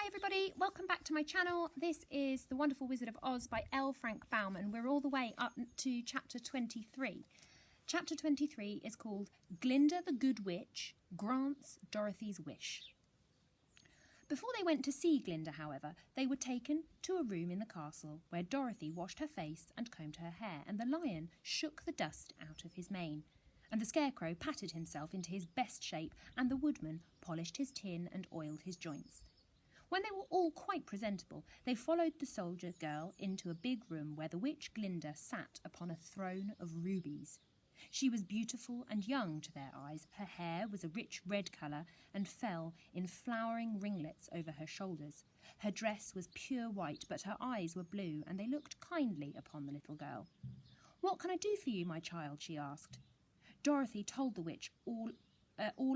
Hi everybody, welcome back to my channel. This is The Wonderful Wizard of Oz by L. Frank Baum, and we're all the way up to chapter 23. Chapter 23 is called Glinda the Good Witch Grants Dorothy's Wish. Before they went to see Glinda, however, they were taken to a room in the castle where Dorothy washed her face and combed her hair, and the lion shook the dust out of his mane, and the Scarecrow patted himself into his best shape, and the Woodman polished his tin and oiled his joints. When they were all quite presentable, they followed the soldier girl into a big room where the witch Glinda sat upon a throne of rubies. She was beautiful and young to their eyes. Her hair was a rich red colour and fell in flowering ringlets over her shoulders. Her dress was pure white, but her eyes were blue, and they looked kindly upon the little girl. "What can I do for you, my child?" she asked. Dorothy told the witch all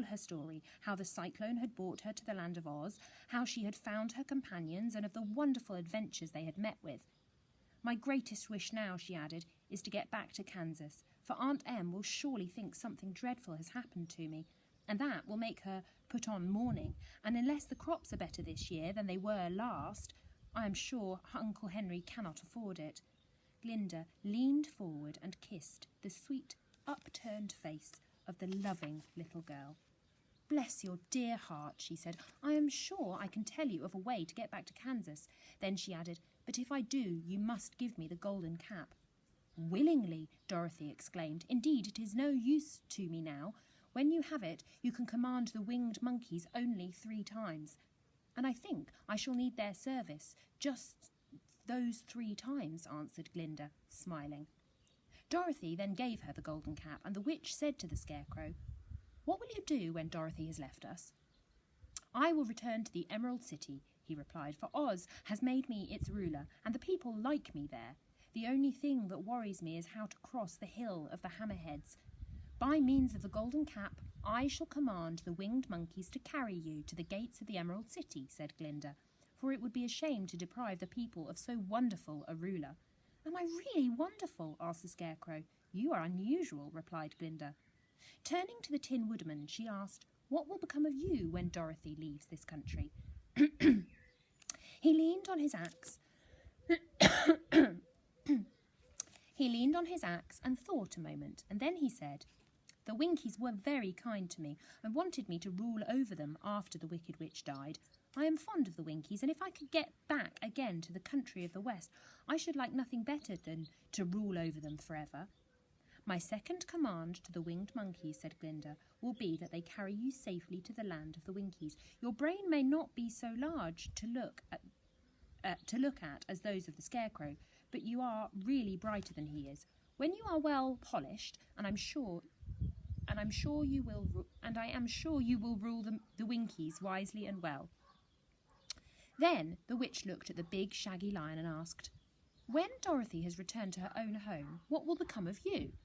her story, how the cyclone had brought her to the land of Oz, how she had found her companions, and of the wonderful adventures they had met with. "My greatest wish now," she added, "is to get back to Kansas, for Aunt Em will surely think something dreadful has happened to me, and that will make her put on mourning, and unless the crops are better this year than they were last, I am sure Uncle Henry cannot afford it." Glinda leaned forward and kissed the sweet, upturned face of the loving little girl. "Bless your dear heart," she said. "I am sure I can tell you of a way to get back to Kansas." Then she added, "But if I do, you must give me the golden cap." "Willingly," Dorothy exclaimed. "Indeed, it is no use to me now. When you have it, you can command the winged monkeys only 3 times. And I think I shall need their service just those 3 times, answered Glinda, smiling. Dorothy then gave her the golden cap, and the witch said to the Scarecrow, "What will you do when Dorothy has left us?" "I will return to the Emerald City," he replied, "for Oz has made me its ruler, and the people like me there. The only thing that worries me is how to cross the hill of the Hammerheads. By means of the golden cap, I shall command the winged monkeys to carry you to the gates of the Emerald City," said Glinda, "for it would be a shame to deprive the people of so wonderful a ruler." "Am I really wonderful?" asked the Scarecrow. "You are unusual," replied Glinda. Turning to the Tin Woodman, she asked, "What will become of you when Dorothy leaves this country?" He leaned on his axe. And thought a moment, and then he said, "The Winkies were very kind to me and wanted me to rule over them after the Wicked Witch died. I am fond of the Winkies, and if I could get back again to the country of the West, I should like nothing better than to rule over them forever." "My second command to the winged monkeys," said Glinda, "will be that they carry you safely to the land of the Winkies. Your brain may not be so large to look at as those of the Scarecrow, but you are really brighter than he is. When you are well polished, and I am sure you will rule the Winkies wisely and well." Then the witch looked at the big, shaggy lion and asked, "When Dorothy has returned to her own home, what will become of you?"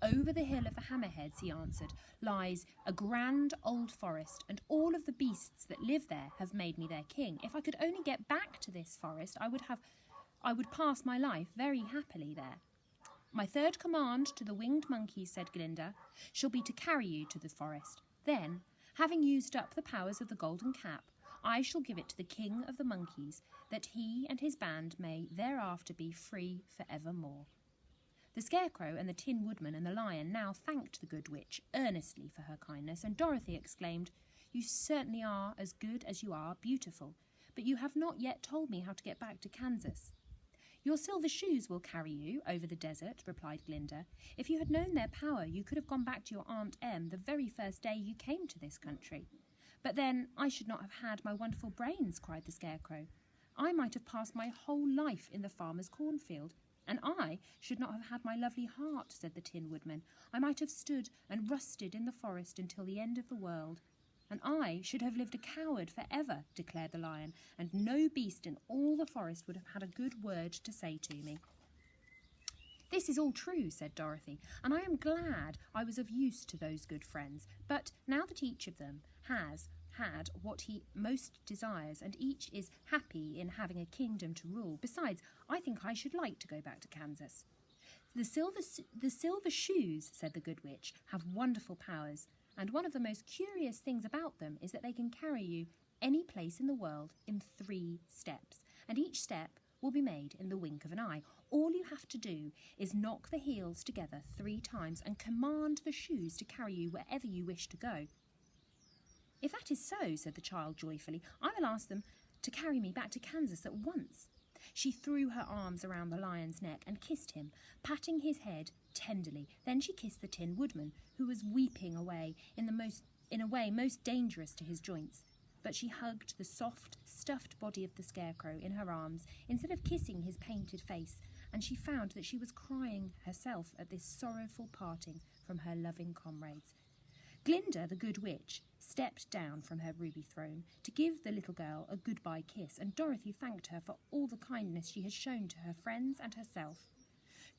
"Over the hill of the Hammerheads," he answered, "lies a grand old forest, and all of the beasts that live there have made me their king. If I could only get back to this forest, I would pass my life very happily there." "My third command to the winged monkeys," said Glinda, "shall be to carry you to the forest. Then, having used up the powers of the golden cap, I shall give it to the king of the monkeys, that he and his band may thereafter be free for evermore." The Scarecrow and the Tin Woodman and the Lion now thanked the good witch earnestly for her kindness, and Dorothy exclaimed, "You certainly are as good as you are beautiful, but you have not yet told me how to get back to Kansas." "Your silver shoes will carry you over the desert," replied Glinda. "If you had known their power, you could have gone back to your Aunt Em the very first day you came to this country." "But then I should not have had my wonderful brains," cried the Scarecrow. "I might have passed my whole life in the farmer's cornfield." "And I should not have had my lovely heart," said the Tin Woodman. "I might have stood and rusted in the forest until the end of the world." "And I should have lived a coward forever," declared the Lion, "and no beast in all the forest would have had a good word to say to me." "This is all true," said Dorothy, "and I am glad I was of use to those good friends. But now that each of them has had what he most desires, and each is happy in having a kingdom to rule. Besides, I think I should like to go back to Kansas." The silver shoes," said the good witch, "have wonderful powers, and one of the most curious things about them is that they can carry you any place in the world in 3 steps, and each step will be made in the wink of an eye. All you have to do is knock the heels together 3 times and command the shoes to carry you wherever you wish to go. If that is so, said the child joyfully, I will ask them to carry me back to Kansas at once. She threw her arms around the lion's neck and kissed him, patting his head tenderly. Then she kissed the Tin Woodman, who was weeping away in a way most dangerous to his joints. But she hugged the soft, stuffed body of the Scarecrow in her arms instead of kissing his painted face, and she found that she was crying herself at this sorrowful parting from her loving comrades. Glinda, the Good Witch, stepped down from her ruby throne to give the little girl a goodbye kiss, and Dorothy thanked her for all the kindness she had shown to her friends and herself.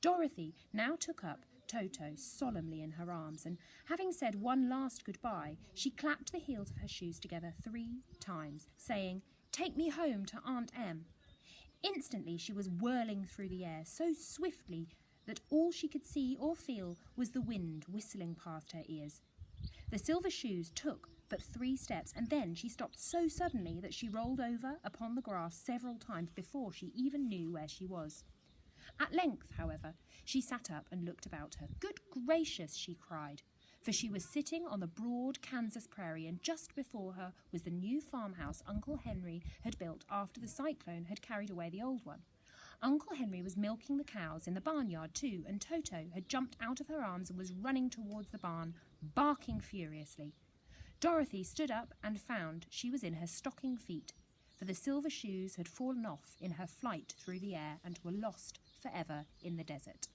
Dorothy now took up Toto solemnly in her arms, and having said one last goodbye, she clapped the heels of her shoes together 3 times, saying, "Take me home to Aunt Em." Instantly she was whirling through the air so swiftly that all she could see or feel was the wind whistling past her ears. The silver shoes took but 3 steps, and then she stopped so suddenly that she rolled over upon the grass several times before she even knew where she was. At length, however, she sat up and looked about her. "Good gracious," she cried, for she was sitting on the broad Kansas prairie, and just before her was the new farmhouse Uncle Henry had built after the cyclone had carried away the old one. Uncle Henry was milking the cows in the barnyard too, and Toto had jumped out of her arms and was running towards the barn, barking furiously. Dorothy stood up and found she was in her stocking feet, for the silver shoes had fallen off in her flight through the air and were lost forever in the desert.